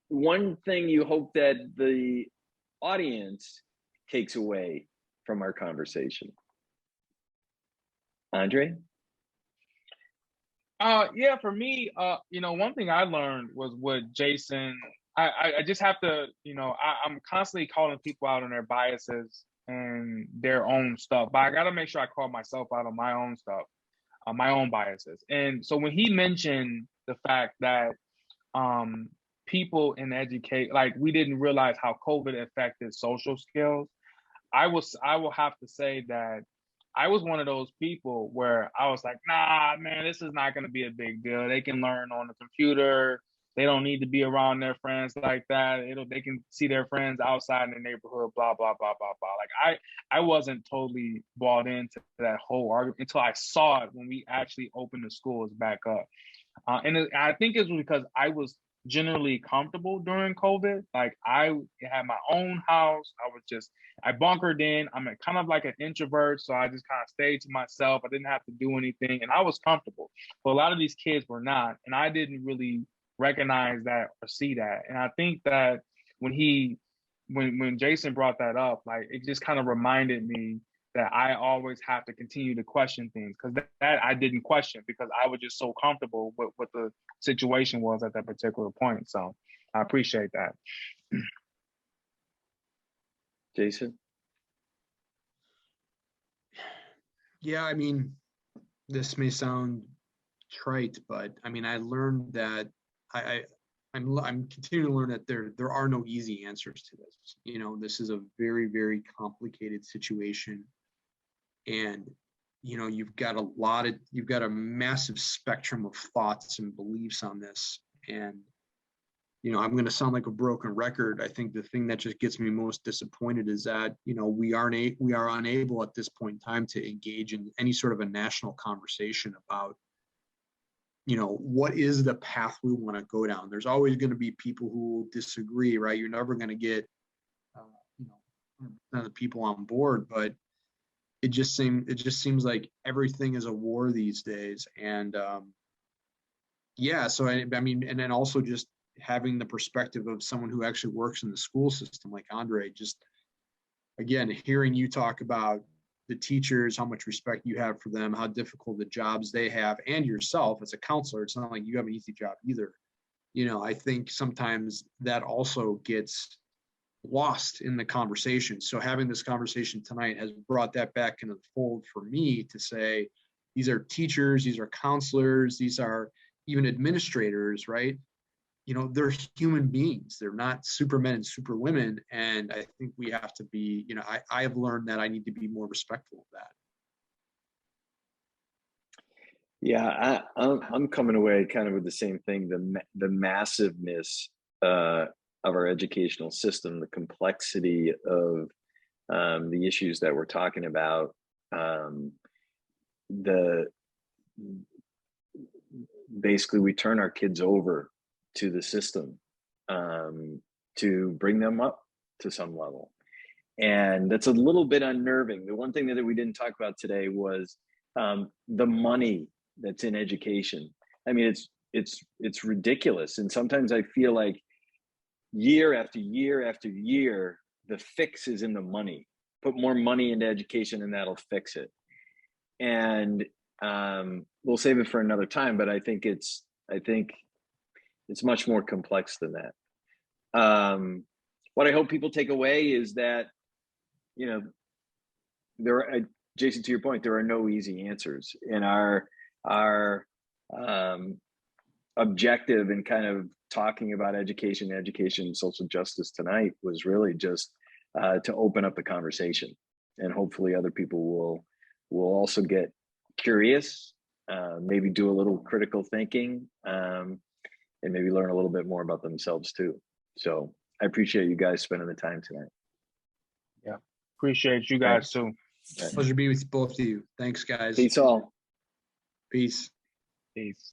one thing you hope that the audience takes away from our conversation, Andre? Yeah, for me, one thing I learned was what Jason, I just have to, I'm constantly calling people out on their biases and their own stuff, but I got to make sure I call myself out on my own stuff, my own biases. And so when he mentioned the fact that people in educate, like, we didn't realize how COVID affected social skills, I will have to say that I was one of those people where I was like, nah, man, this is not going to be a big deal. They can learn on the computer. They don't need to be around their friends like that. They can see their friends outside in the neighborhood, blah, blah, blah, blah, blah. Like, I wasn't totally bought into that whole argument until I saw it when we actually opened the schools back up. I think it was because I was generally comfortable during COVID. Like, I had my own house. I bunkered in. I'm kind of like an introvert, so I just kind of stayed to myself. I didn't have to do anything, and I was comfortable. But a lot of these kids were not, and I didn't really recognize that or see that. And I think that when Jason brought that up, like, it just kind of reminded me that I always have to continue to question things, because that I didn't question because I was just so comfortable with what the situation was at that particular point. So I appreciate that. Jason? Yeah, I mean, this may sound trite, but I mean, I learned that I'm continuing to learn that there are no easy answers to this. This is a very, very complicated situation. And you've got a massive spectrum of thoughts and beliefs on this. And I'm going to sound like a broken record. I think the thing that just gets me most disappointed is that we are unable at this point in time to engage in any sort of a national conversation about what is the path we want to go down. There's always going to be people who will disagree, right? You're never going to get the people on board, but it just seems like everything is a war these days. And so I mean, and then also just having the perspective of someone who actually works in the school system, like Andre, just again, hearing you talk about the teachers, how much respect you have for them, how difficult the jobs they have, and yourself as a counselor, it's not like you have an easy job either. I think sometimes that also gets lost in the conversation. So having this conversation tonight has brought that back into the fold for me to say, these are teachers, these are counselors, these are even administrators, right? They're human beings. They're not supermen and superwomen. And I think we have to be, I have learned that I need to be more respectful of that. Yeah, I'm coming away kind of with the same thing, the massiveness of our educational system, the complexity of the issues that we're talking about, basically we turn our kids over to the system to bring them up to some level. And that's a little bit unnerving. The one thing that we didn't talk about today was the money that's in education. I mean, it's ridiculous. And sometimes I feel like year after year after year, the fix is in the money. Put more money into education and that'll fix it. And we'll save it for another time, but I think it's much more complex than that. What I hope people take away is that, Jason, to your point, there are no easy answers. And our objective in kind of talking about education and social justice tonight was really just to open up the conversation, and hopefully other people will also get curious, maybe do a little critical thinking, and maybe learn a little bit more about themselves too. So I appreciate you guys spending the time tonight. Yeah, appreciate you guys too. Pleasure to be with both of you. Thanks, guys. Peace all. Peace. Peace.